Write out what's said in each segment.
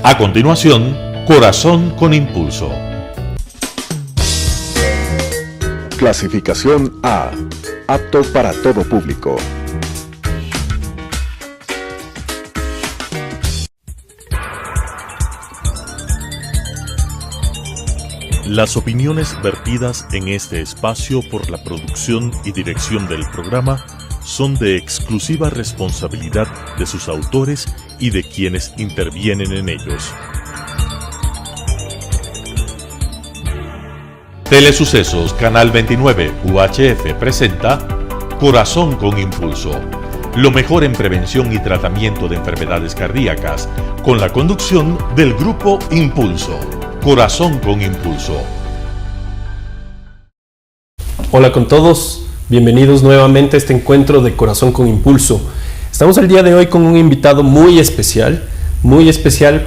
A continuación, Corazón con Impulso. Clasificación A. Apto para todo público. Las opiniones vertidas en este espacio por la producción y dirección del programa son de exclusiva responsabilidad de sus autores y de quienes intervienen en ellos. Telesucesos Canal 29 UHF presenta Corazón con Impulso, lo mejor en prevención y tratamiento de enfermedades cardíacas, con la conducción del Grupo Impulso. Corazón con Impulso. Hola con todos, bienvenidos nuevamente a este encuentro de Corazón con Impulso. Estamos el día de hoy con un invitado muy especial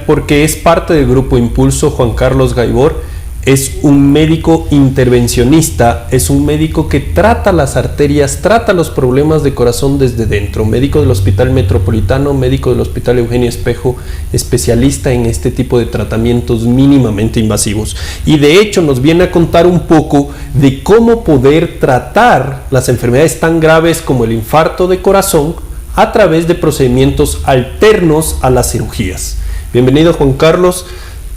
porque es parte del Grupo Impulso. Juan Carlos Gaibor es un médico intervencionista, es un médico que trata las arterias, trata los problemas de corazón desde dentro, médico del Hospital Metropolitano, médico del Hospital Eugenio Espejo, especialista en este tipo de tratamientos mínimamente invasivos. Y de hecho nos viene a contar un poco de cómo poder tratar las enfermedades tan graves como el infarto de corazón a través de procedimientos alternos a las cirugías. Bienvenido, Juan Carlos.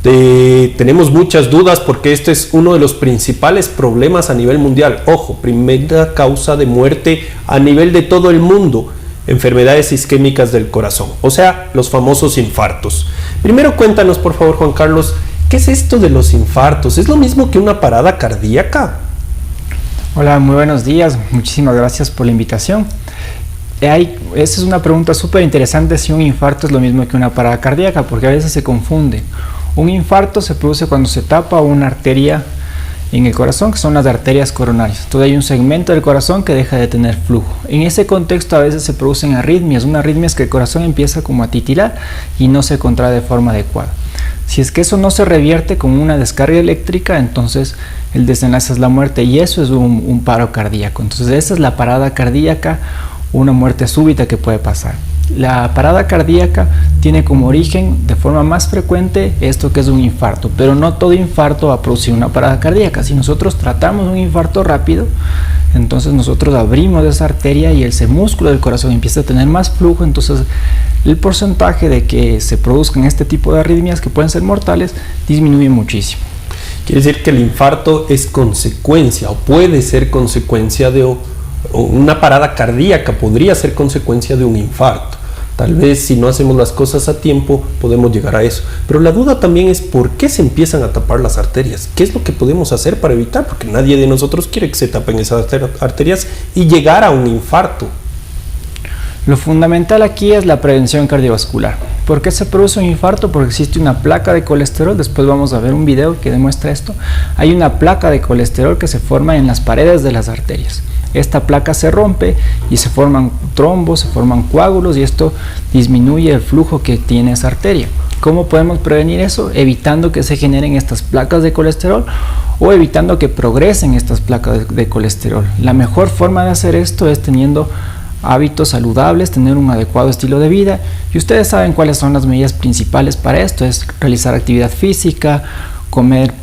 Tenemos muchas dudas porque este es uno de los principales problemas a nivel mundial. Ojo, primera causa de muerte a nivel de todo el mundo, enfermedades isquémicas del corazón, o sea, los famosos infartos. Primero cuéntanos, por favor, Juan Carlos, ¿qué es esto de los infartos? ¿Es lo mismo que una parada cardíaca? Hola, muy buenos días, muchísimas gracias por la invitación. Esa es una pregunta súper interesante, si un infarto es lo mismo que una parada cardíaca, porque a veces se confunde. Un infarto se produce cuando se tapa una arteria en el corazón, que son las arterias coronarias. Entonces hay un segmento del corazón que deja de tener flujo. En ese contexto a veces se producen arritmias. Una arritmia es que el corazón empieza como a titilar y no se contrae de forma adecuada. Si es que eso no se revierte con una descarga eléctrica, entonces el desenlace es la muerte, y eso es un paro cardíaco. Entonces esa es la parada cardíaca, una muerte súbita que puede pasar. La parada cardíaca tiene como origen de forma más frecuente esto que es un infarto, pero no todo infarto va a producir una parada cardíaca. Si nosotros tratamos un infarto rápido, entonces nosotros abrimos esa arteria y ese músculo del corazón empieza a tener más flujo, entonces el porcentaje de que se produzcan este tipo de arritmias que pueden ser mortales disminuye muchísimo. Quiere decir que el infarto es consecuencia o puede ser consecuencia de una parada cardíaca, podría ser consecuencia de un infarto. Tal vez si no hacemos las cosas a tiempo podemos llegar a eso. Pero la duda también es por qué se empiezan a tapar las arterias. ¿Qué es lo que podemos hacer para evitar? Porque nadie de nosotros quiere que se tapen esas arterias y llegar a un infarto. Lo fundamental aquí es la prevención cardiovascular. ¿Por qué se produce un infarto? Porque existe una placa de colesterol. Después vamos a ver un video que demuestra esto. Hay una placa de colesterol que se forma en las paredes de las arterias. Esta placa se rompe y se forman trombos, se forman coágulos, y esto disminuye el flujo que tiene esa arteria. ¿Cómo podemos prevenir eso? Evitando que se generen estas placas de colesterol o evitando que progresen estas placas de colesterol. La mejor forma de hacer esto es teniendo hábitos saludables, tener un adecuado estilo de vida, y ustedes saben cuáles son las medidas principales para esto. Es realizar actividad física, comer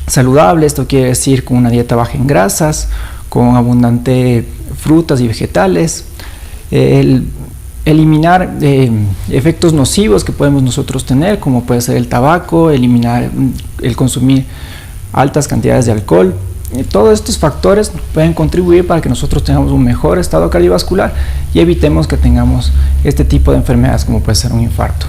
saludable, esto quiere decir con una dieta baja en grasas, con abundante frutas y vegetales, eliminar efectos nocivos que podemos nosotros tener, como puede ser el tabaco, eliminar el consumir altas cantidades de alcohol. Todos estos factores pueden contribuir para que nosotros tengamos un mejor estado cardiovascular y evitemos que tengamos este tipo de enfermedades como puede ser un infarto.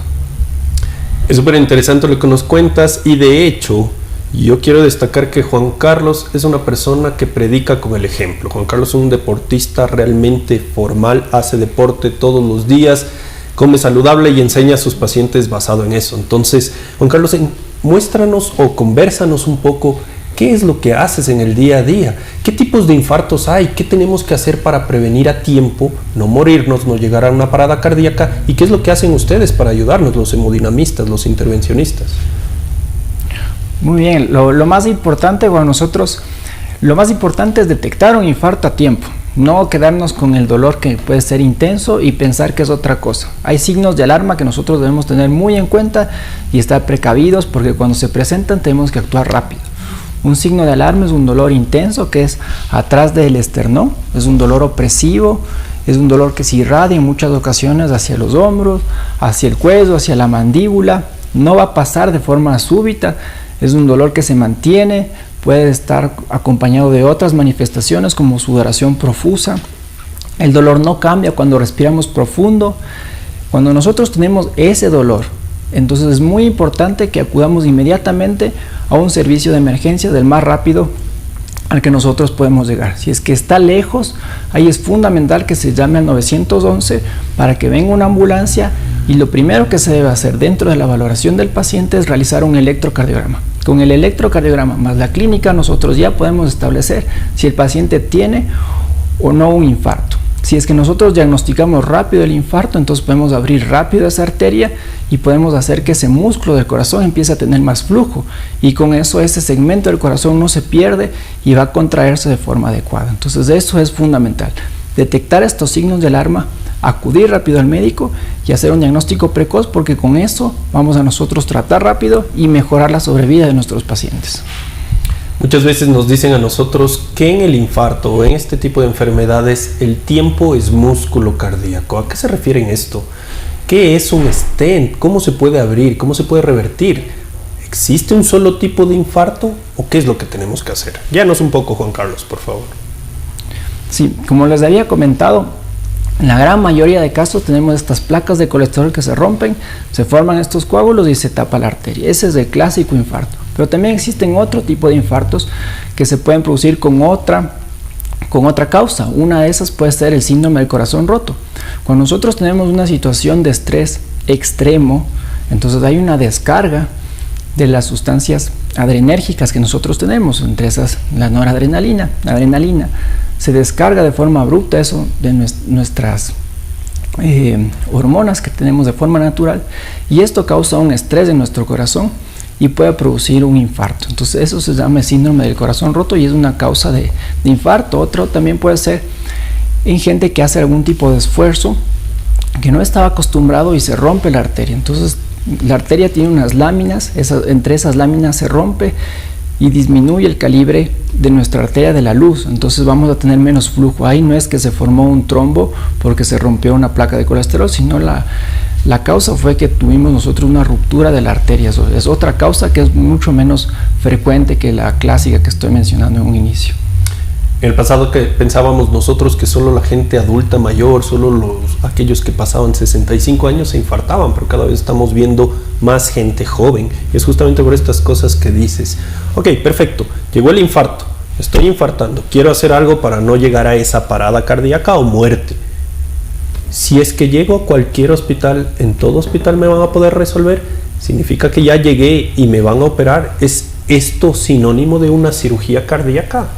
Es súper interesante lo que nos cuentas, y de hecho yo quiero destacar que Juan Carlos es una persona que predica con el ejemplo. Juan Carlos es un deportista realmente formal, hace deporte todos los días, come saludable y enseña a sus pacientes basado en eso. Entonces, Juan Carlos, muéstranos o convérsanos un poco qué es lo que haces en el día a día, qué tipos de infartos hay, qué tenemos que hacer para prevenir a tiempo, no morirnos, no llegar a una parada cardíaca, y qué es lo que hacen ustedes para ayudarnos, los hemodinamistas, los intervencionistas. Muy bien, lo más importante para nosotros, lo más importante es detectar un infarto a tiempo. No quedarnos con el dolor que puede ser intenso y pensar que es otra cosa. Hay signos de alarma que nosotros debemos tener muy en cuenta y estar precavidos, porque cuando se presentan tenemos que actuar rápido. Un signo de alarma es un dolor intenso que es atrás del esternón, es un dolor opresivo, es un dolor que se irradia en muchas ocasiones hacia los hombros, hacia el cuello, hacia la mandíbula. No va a pasar de forma súbita, es un dolor que se mantiene, puede estar acompañado de otras manifestaciones como sudoración profusa. El dolor no cambia cuando respiramos profundo. Cuando nosotros tenemos ese dolor, entonces es muy importante que acudamos inmediatamente a un servicio de emergencia del más rápido al que nosotros podemos llegar. Si es que está lejos, ahí es fundamental que se llame al 911 para que venga una ambulancia, y lo primero que se debe hacer dentro de la valoración del paciente es realizar un electrocardiograma. Con el electrocardiograma más la clínica nosotros ya podemos establecer si el paciente tiene o no un infarto. Si es que nosotros diagnosticamos rápido el infarto, entonces podemos abrir rápido esa arteria y podemos hacer que ese músculo del corazón empiece a tener más flujo, y con eso ese segmento del corazón no se pierde y va a contraerse de forma adecuada. Entonces eso es fundamental, detectar estos signos de alarma, acudir rápido al médico y hacer un diagnóstico precoz, porque con eso vamos a nosotros tratar rápido y mejorar la sobrevida de nuestros pacientes. Muchas veces nos dicen a nosotros que en el infarto o en este tipo de enfermedades el tiempo es músculo cardíaco. ¿A qué se refieren esto? ¿Qué es un stent? ¿Cómo se puede abrir? ¿Cómo se puede revertir? ¿Existe un solo tipo de infarto o qué es lo que tenemos que hacer? Guíanos un poco, Juan Carlos, por favor. Sí, como les había comentado, en la gran mayoría de casos tenemos estas placas de colesterol que se rompen, se forman estos coágulos y se tapa la arteria. Ese es el clásico infarto. Pero también existen otro tipo de infartos que se pueden producir con otra causa. Una de esas puede ser el síndrome del corazón roto. Cuando nosotros tenemos una situación de estrés extremo, entonces hay una descarga de las sustancias adrenérgicas que nosotros tenemos, entre esas la noradrenalina, la adrenalina. Se descarga de forma abrupta eso de nuestras hormonas que tenemos de forma natural, y esto causa un estrés en nuestro corazón y puede producir un infarto. Entonces eso se llama síndrome del corazón roto y es una causa de infarto. Otro también puede ser en gente que hace algún tipo de esfuerzo que no estaba acostumbrado y se rompe la arteria. Entonces la arteria tiene unas láminas, entre esas láminas se rompe y disminuye el calibre de nuestra arteria de la luz, entonces vamos a tener menos flujo. Ahí no es que se formó un trombo porque se rompió una placa de colesterol, sino la causa fue que tuvimos nosotros una ruptura de la arteria. Eso es otra causa que es mucho menos frecuente que la clásica que estoy mencionando en un inicio. En el pasado que pensábamos nosotros que solo la gente adulta mayor, solo aquellos que pasaban 65 años se infartaban, pero cada vez estamos viendo más gente joven. Y es justamente por estas cosas que dices. Ok, perfecto, llegó el infarto, estoy infartando, quiero hacer algo para no llegar a esa parada cardíaca o muerte. Si es que llego a cualquier hospital, ¿en todo hospital me van a poder resolver? ¿Significa que ya llegué y me van a operar? ¿Es esto sinónimo de una cirugía cardíaca?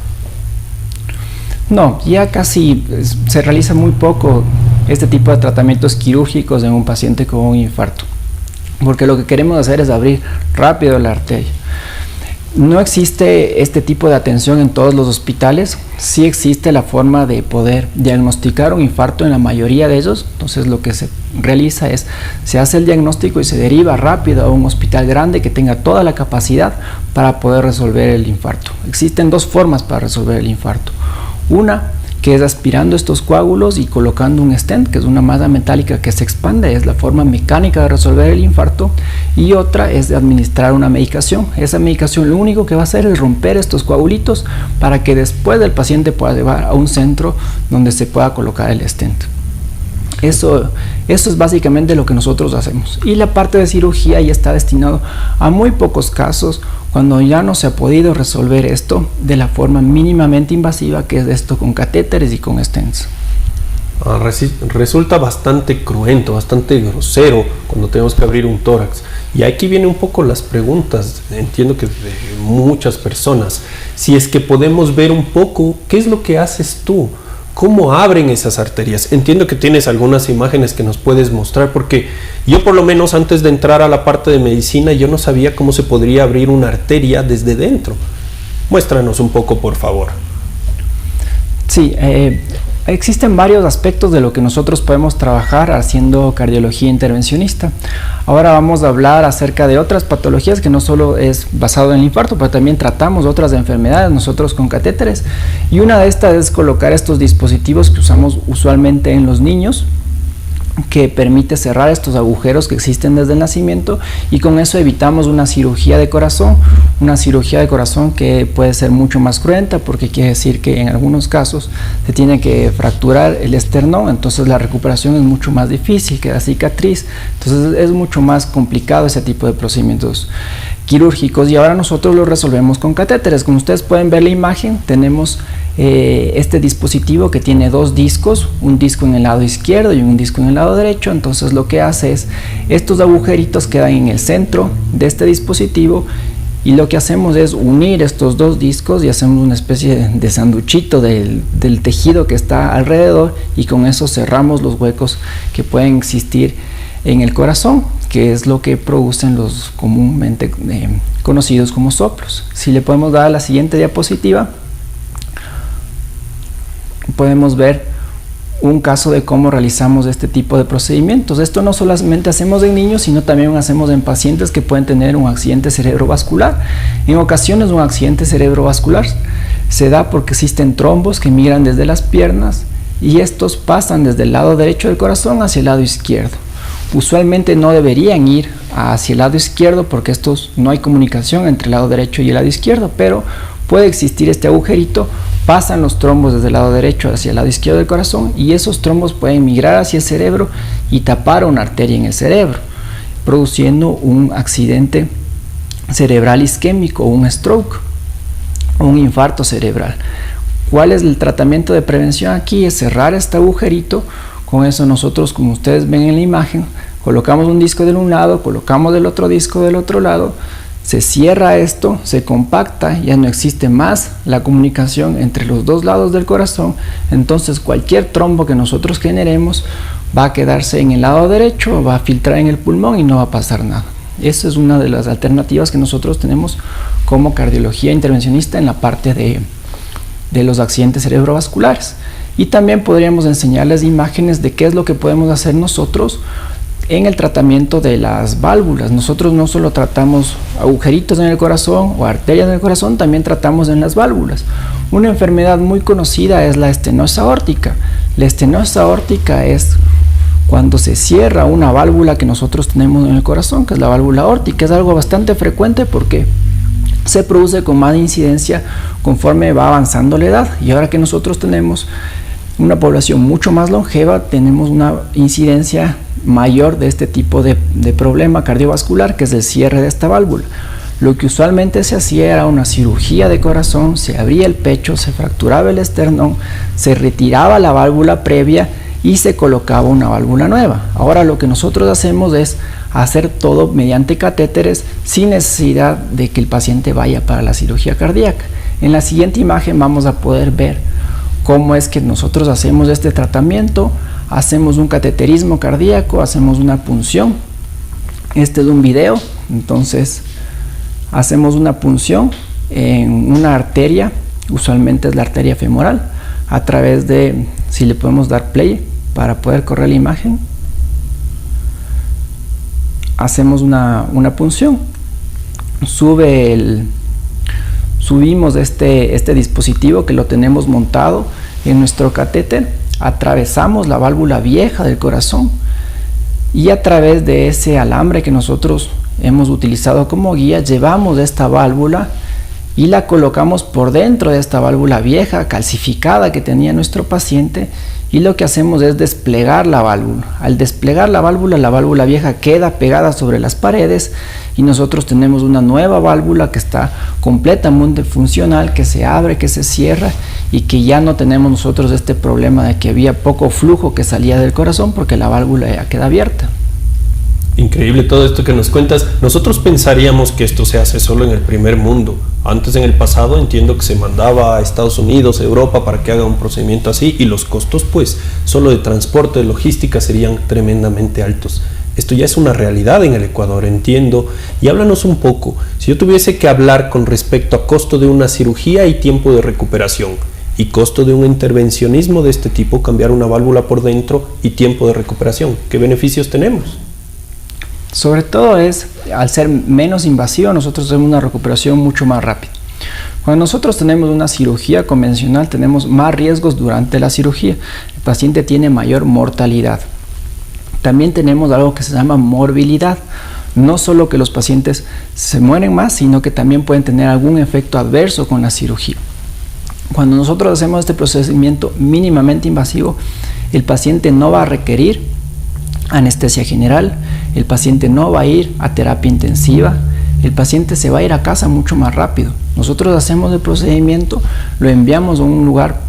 No, ya casi se realiza muy poco este tipo de tratamientos quirúrgicos en un paciente con un infarto, porque lo que queremos hacer es abrir rápido la arteria. No existe este tipo de atención en todos los hospitales. Sí existe la forma de poder diagnosticar un infarto en la mayoría de ellos. Entonces lo que se realiza es, se hace el diagnóstico y se deriva rápido a un hospital grande que tenga toda la capacidad para poder resolver el infarto. Existen dos formas para resolver el infarto. Una que es aspirando estos coágulos y colocando un stent, que es una masa metálica que se expande, es la forma mecánica de resolver el infarto, y otra es de administrar una medicación. Esa medicación lo único que va a hacer es romper estos coagulitos para que después el paciente pueda llevar a un centro donde se pueda colocar el stent. Eso es básicamente lo que nosotros hacemos. Y la parte de cirugía ya está destinado a muy pocos casos, cuando ya no se ha podido resolver esto de la forma mínimamente invasiva, que es esto con catéteres y con stents. Resulta bastante cruento, bastante grosero cuando tenemos que abrir un tórax. Y aquí vienen un poco las preguntas, entiendo que de muchas personas. Si es que podemos ver un poco, ¿qué es lo que haces tú? ¿Cómo abren esas arterias? Entiendo que tienes algunas imágenes que nos puedes mostrar, porque yo por lo menos antes de entrar a la parte de medicina, yo no sabía cómo se podría abrir una arteria desde dentro. Muéstranos un poco, por favor. Sí, existen varios aspectos de lo que nosotros podemos trabajar haciendo cardiología intervencionista. Ahora vamos a hablar acerca de otras patologías que no solo es basado en el infarto, pero también tratamos otras enfermedades nosotros con catéteres. Y una de estas es colocar estos dispositivos que usamos usualmente en los niños, que permite cerrar estos agujeros que existen desde el nacimiento, y con eso evitamos una cirugía de corazón que puede ser mucho más cruenta, porque quiere decir que en algunos casos se tiene que fracturar el esternón, entonces la recuperación es mucho más difícil, queda cicatriz, entonces es mucho más complicado ese tipo de procedimientos quirúrgicos, y ahora nosotros lo resolvemos con catéteres. Como ustedes pueden ver la imagen, tenemos este dispositivo que tiene dos discos, un disco en el lado izquierdo y un disco en el lado derecho. Entonces lo que hace es, estos agujeritos quedan en el centro de este dispositivo, y lo que hacemos es unir estos dos discos y hacemos una especie de sanduchito del tejido que está alrededor, y con eso cerramos los huecos que pueden existir en el corazón, que es lo que producen los comúnmente conocidos como soplos. Si le podemos dar a la siguiente diapositiva, podemos ver un caso de cómo realizamos este tipo de procedimientos. Esto no solamente hacemos en niños, sino también hacemos en pacientes que pueden tener un accidente cerebrovascular. En ocasiones un accidente cerebrovascular se da porque existen trombos que migran desde las piernas, y estos pasan desde el lado derecho del corazón hacia el lado izquierdo. Usualmente no deberían ir hacia el lado izquierdo porque no hay comunicación entre el lado derecho y el lado izquierdo, pero puede existir este agujerito, pasan los trombos desde el lado derecho hacia el lado izquierdo del corazón, y esos trombos pueden migrar hacia el cerebro y tapar una arteria en el cerebro, produciendo un accidente cerebral isquémico, un stroke o un infarto cerebral. ¿Cuál es el tratamiento de prevención aquí? Es cerrar este agujerito. Con eso nosotros, como ustedes ven en la imagen, colocamos un disco de un lado, colocamos el otro disco del otro lado, se cierra esto, se compacta, ya no existe más la comunicación entre los dos lados del corazón, entonces cualquier trombo que nosotros generemos va a quedarse en el lado derecho, va a filtrar en el pulmón y no va a pasar nada. Esa es una de las alternativas que nosotros tenemos como cardiología intervencionista en la parte de los accidentes cerebrovasculares. Y también podríamos enseñarles imágenes de qué es lo que podemos hacer nosotros en el tratamiento de las válvulas. Nosotros no solo tratamos agujeritos en el corazón o arterias en el corazón, también tratamos en las válvulas. Una enfermedad muy conocida es la estenosis aórtica. La estenosis aórtica es cuando se cierra una válvula que nosotros tenemos en el corazón, que es la válvula aórtica. Es algo bastante frecuente porque se produce con más incidencia conforme va avanzando la edad, y ahora que nosotros tenemos una población mucho más longeva, tenemos una incidencia mayor de este tipo de problema cardiovascular, que es el cierre de esta válvula. Lo que usualmente se hacía era una cirugía de corazón, se abría el pecho, se fracturaba el esternón, se retiraba la válvula previa y se colocaba una válvula nueva. Ahora lo que nosotros hacemos es hacer todo mediante catéteres sin necesidad de que el paciente vaya para la cirugía cardíaca. En la siguiente imagen vamos a poder ver cómo es que nosotros hacemos este tratamiento. Hacemos un cateterismo cardíaco, hacemos una punción. Este es un video, entonces hacemos una punción en una arteria, usualmente es la arteria femoral, a través de, si le podemos dar play para poder correr la imagen, hacemos una punción, subimos este dispositivo que lo tenemos montado en nuestro catéter, atravesamos la válvula vieja del corazón y a través de ese alambre que nosotros hemos utilizado como guía, llevamos esta válvula y la colocamos por dentro de esta válvula vieja, calcificada, que tenía nuestro paciente, y lo que hacemos es desplegar la válvula. Al desplegar la válvula vieja queda pegada sobre las paredes y nosotros tenemos una nueva válvula que está completamente funcional, que se abre, que se cierra, y que ya no tenemos nosotros este problema de que había poco flujo que salía del corazón porque la válvula ya queda abierta. Increíble todo esto que nos cuentas. Nosotros pensaríamos que esto se hace solo en el primer mundo. Antes, en el pasado, entiendo que se mandaba a Estados Unidos, Europa, para que haga un procedimiento así, y los costos, pues, solo de transporte, de logística, serían tremendamente altos. Esto ya es una realidad en el Ecuador, entiendo. Y háblanos un poco, si yo tuviese que hablar con respecto a costo de una cirugía y tiempo de recuperación, y costo de un intervencionismo de este tipo, cambiar una válvula por dentro y tiempo de recuperación. ¿Qué beneficios tenemos? Sobre todo al ser menos invasivo, nosotros tenemos una recuperación mucho más rápida. Cuando nosotros tenemos una cirugía convencional, tenemos más riesgos durante la cirugía. El paciente tiene mayor mortalidad. También tenemos algo que se llama morbilidad. No solo que los pacientes se mueren más, sino que también pueden tener algún efecto adverso con la cirugía. Cuando nosotros hacemos este procedimiento mínimamente invasivo, el paciente no va a requerir anestesia general, el paciente no va a ir a terapia intensiva, el paciente se va a ir a casa mucho más rápido. Nosotros hacemos el procedimiento, lo enviamos a un lugar,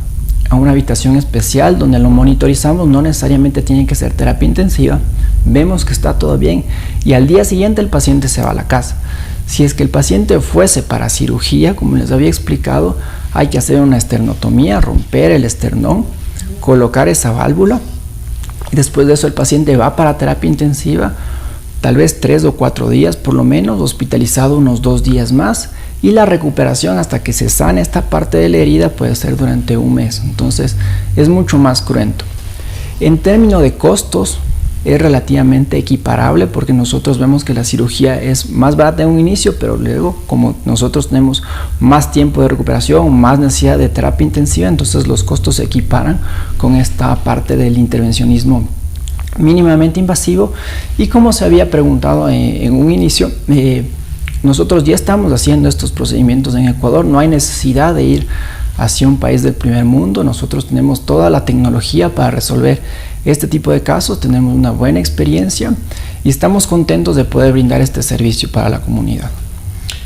a una habitación especial donde lo monitorizamos, no necesariamente tiene que ser terapia intensiva, vemos que está todo bien y al día siguiente el paciente se va a la casa. Si es que el paciente fuese para cirugía, como les había explicado, hay que hacer una esternotomía, romper el esternón, colocar esa válvula y después de eso el paciente va para terapia intensiva, tal vez 3 o 4 días por lo menos, hospitalizado unos 2 días más, y la recuperación hasta que se sane esta parte de la herida puede ser durante un mes. Entonces es mucho más cruento. En términos de costos es relativamente equiparable porque nosotros vemos que la cirugía es más barata en un inicio, pero luego como nosotros tenemos más tiempo de recuperación, más necesidad de terapia intensiva, entonces los costos se equiparan con esta parte del intervencionismo mínimamente invasivo. Y como se había preguntado en un inicio, nosotros ya estamos haciendo estos procedimientos en Ecuador, no hay necesidad de ir hacia un país del primer mundo, nosotros tenemos toda la tecnología para resolver este tipo de casos, tenemos una buena experiencia y estamos contentos de poder brindar este servicio para la comunidad.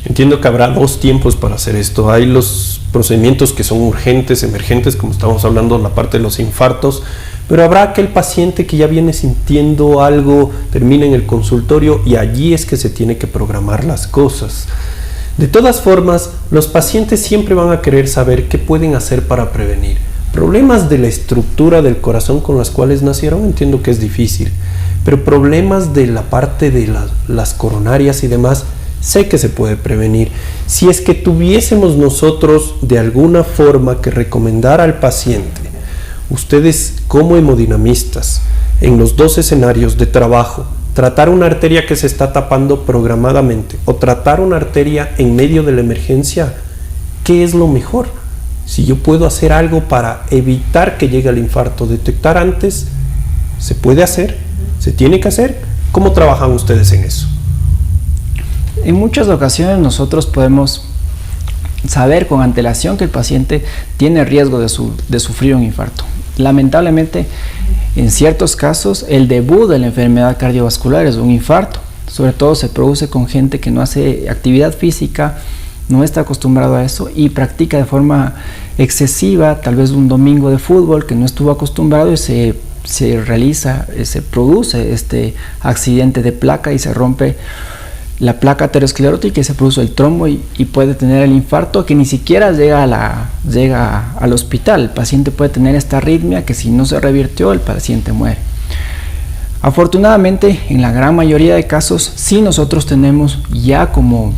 Entiendo que habrá 2 tiempos para hacer esto. Hay los procedimientos que son urgentes, emergentes, como estamos hablando, la parte de los infartos, pero habrá aquel paciente que ya viene sintiendo algo, termina en el consultorio y allí es que se tiene que programar las cosas. De todas formas, los pacientes siempre van a querer saber qué pueden hacer para prevenir. Problemas de la estructura del corazón con las cuales nacieron, entiendo que es difícil, pero problemas de la parte de las coronarias y demás, sé que se puede prevenir. Si es que tuviésemos nosotros de alguna forma que recomendar al paciente, ustedes como hemodinamistas, en los 2 escenarios de trabajo, tratar una arteria que se está tapando programadamente o tratar una arteria en medio de la emergencia, ¿qué es lo mejor? Si yo puedo hacer algo para evitar que llegue el infarto, detectar antes, ¿se puede hacer? ¿Se tiene que hacer? ¿Cómo trabajan ustedes en eso? En muchas ocasiones nosotros podemos saber con antelación que el paciente tiene riesgo de sufrir un infarto. Lamentablemente, en ciertos casos, el debut de la enfermedad cardiovascular es un infarto. Sobre todo se produce con gente que no hace actividad física, no está acostumbrado a eso y practica de forma excesiva, tal vez un domingo de fútbol que no estuvo acostumbrado y se produce este accidente de placa y se rompe la placa aterosclerótica y se produce el trombo y puede tener el infarto que ni siquiera llega al hospital. El paciente puede tener esta arritmia que si no se revirtió el paciente muere. Afortunadamente en la gran mayoría de casos sí nosotros tenemos ya como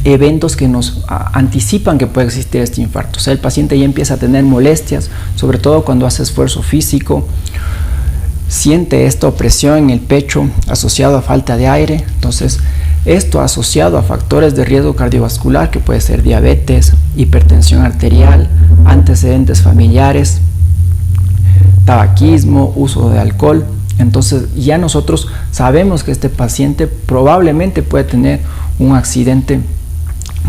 eventos que nos anticipan que puede existir este infarto. O sea, el paciente ya empieza a tener molestias, sobre todo cuando hace esfuerzo físico, siente esta opresión en el pecho asociado a falta de aire. Entonces esto asociado a factores de riesgo cardiovascular que puede ser diabetes, hipertensión arterial, antecedentes familiares, tabaquismo, uso de alcohol. Entonces ya nosotros sabemos que este paciente probablemente puede tener un accidente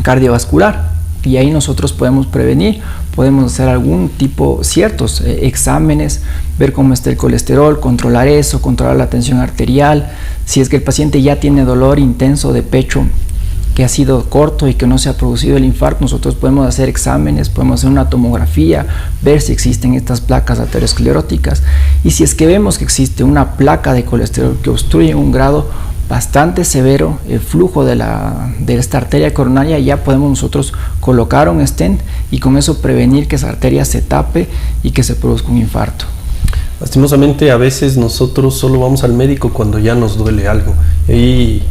cardiovascular y ahí nosotros podemos prevenir, podemos hacer algún tipo, ciertos exámenes, ver cómo está el colesterol, controlar eso, controlar la tensión arterial. Si es que el paciente ya tiene dolor intenso de pecho que ha sido corto y que no se ha producido el infarto, nosotros podemos hacer exámenes, podemos hacer una tomografía, ver si existen estas placas ateroscleróticas y si es que vemos que existe una placa de colesterol que obstruye en un grado bastante severo el flujo de esta arteria coronaria, ya podemos nosotros colocar un stent y con eso prevenir que esa arteria se tape y que se produzca un infarto. Lastimosamente a veces nosotros solo vamos al médico cuando ya nos duele algo y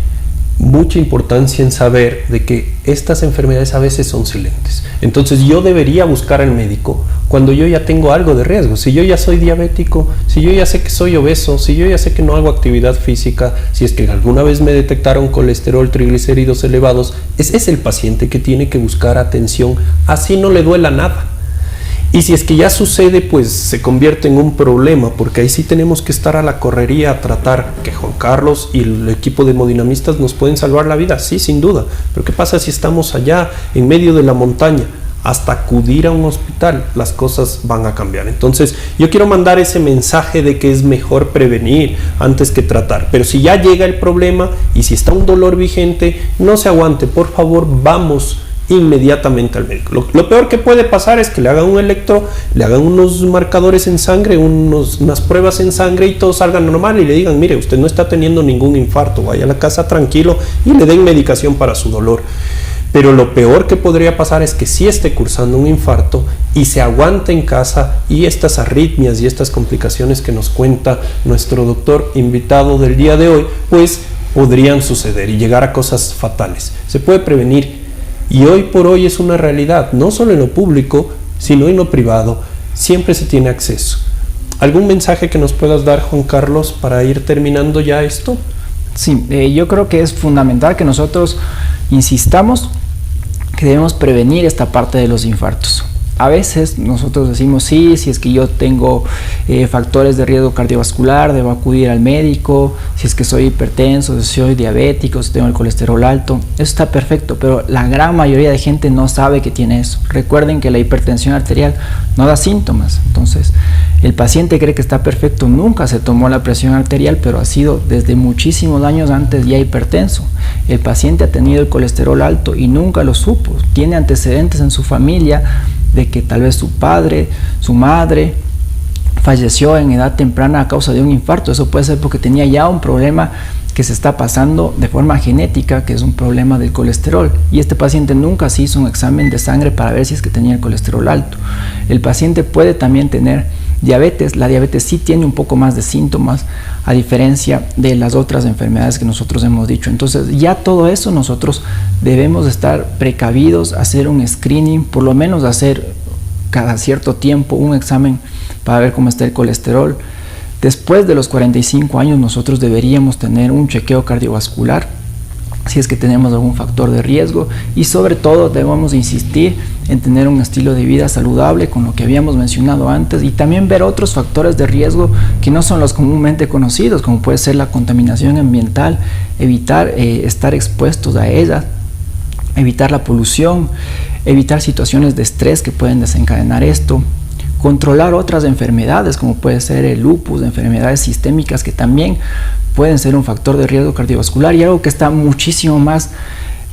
mucha importancia en saber de que estas enfermedades a veces son silentes. Entonces yo debería buscar al médico cuando yo ya tengo algo de riesgo. Si yo ya soy diabético, si yo ya sé que soy obeso, si yo ya sé que no hago actividad física, si es que alguna vez me detectaron colesterol, triglicéridos elevados, ese es el paciente que tiene que buscar atención, así no le duela nada. Y si es que ya sucede, pues se convierte en un problema, porque ahí sí tenemos que estar a la correría a tratar, que Juan Carlos y el equipo de hemodinamistas nos pueden salvar la vida, sí, sin duda. Pero ¿qué pasa si estamos allá, en medio de la montaña? Hasta acudir a un hospital, las cosas van a cambiar. Entonces, yo quiero mandar ese mensaje de que es mejor prevenir antes que tratar. Pero si ya llega el problema y si está un dolor vigente, no se aguante, por favor, vamos inmediatamente al médico. Lo peor que puede pasar es que le hagan un electro, le hagan unos marcadores en sangre, unas pruebas en sangre y todo salga normal y le digan, mire, usted no está teniendo ningún infarto, vaya a la casa tranquilo y le den medicación para su dolor. Pero lo peor que podría pasar es que sí esté cursando un infarto y se aguante en casa y estas arritmias y estas complicaciones que nos cuenta nuestro doctor invitado del día de hoy, pues podrían suceder y llegar a cosas fatales. Se puede prevenir. Y hoy por hoy es una realidad, no solo en lo público, sino en lo privado. Siempre se tiene acceso. ¿Algún mensaje que nos puedas dar, Juan Carlos, para ir terminando ya esto? Sí, yo creo que es fundamental que nosotros insistamos que debemos prevenir esta parte de los infartos. A veces nosotros decimos, sí, si es que yo tengo factores de riesgo cardiovascular, debo acudir al médico, si es que soy hipertenso, si soy diabético, si tengo el colesterol alto, eso está perfecto, pero la gran mayoría de gente no sabe que tiene eso. Recuerden que la hipertensión arterial no da síntomas, entonces el paciente cree que está perfecto, nunca se tomó la presión arterial, pero ha sido desde muchísimos años antes ya hipertenso. El paciente ha tenido el colesterol alto y nunca lo supo, tiene antecedentes en su familia de que tal vez su padre, su madre falleció en edad temprana a causa de un infarto. Eso puede ser porque tenía ya un problema que se está pasando de forma genética, que es un problema del colesterol, y este paciente nunca se hizo un examen de sangre para ver si es que tenía el colesterol alto. El paciente puede también tener diabetes. La diabetes sí tiene un poco más de síntomas a diferencia de las otras enfermedades que nosotros hemos dicho. Entonces ya todo eso nosotros debemos estar precavidos, hacer un screening, por lo menos hacer cada cierto tiempo un examen para ver cómo está el colesterol. Después de los 45 años nosotros deberíamos tener un chequeo cardiovascular si es que tenemos algún factor de riesgo, y sobre todo debemos insistir en tener un estilo de vida saludable con lo que habíamos mencionado antes, y también ver otros factores de riesgo que no son los comúnmente conocidos, como puede ser la contaminación ambiental, evitar estar expuestos a ella, evitar la polución, evitar situaciones de estrés que pueden desencadenar esto, controlar otras enfermedades como puede ser el lupus, enfermedades sistémicas que también pueden ser un factor de riesgo cardiovascular, y algo que está muchísimo más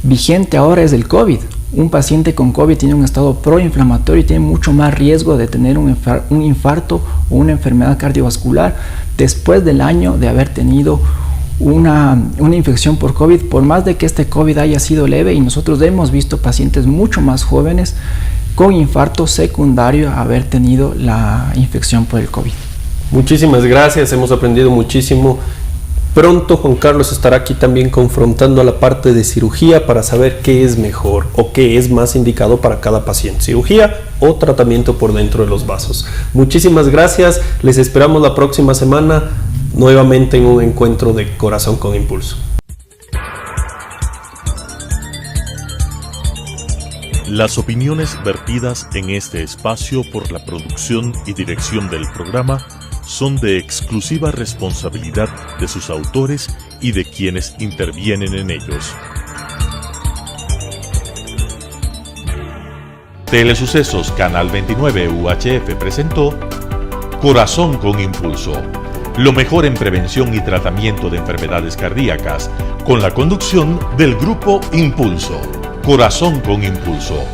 vigente ahora es el COVID. Un paciente con COVID tiene un estado proinflamatorio y tiene mucho más riesgo de tener un infarto o una enfermedad cardiovascular después del año de haber tenido una infección por COVID, por más de que este COVID haya sido leve, y nosotros hemos visto pacientes mucho más jóvenes con infarto secundario a haber tenido la infección por el COVID. Muchísimas gracias, hemos aprendido muchísimo. Pronto Juan Carlos estará aquí también confrontando a la parte de cirugía para saber qué es mejor o qué es más indicado para cada paciente, cirugía o tratamiento por dentro de los vasos. Muchísimas gracias, les esperamos la próxima semana nuevamente en un encuentro de Corazón con Impulso. Las opiniones vertidas en este espacio por la producción y dirección del programa son de exclusiva responsabilidad de sus autores y de quienes intervienen en ellos. Telesucesos Canal 29 UHF presentó Corazón con Impulso, lo mejor en prevención y tratamiento de enfermedades cardíacas, con la conducción del Grupo Impulso. Corazón con Impulso.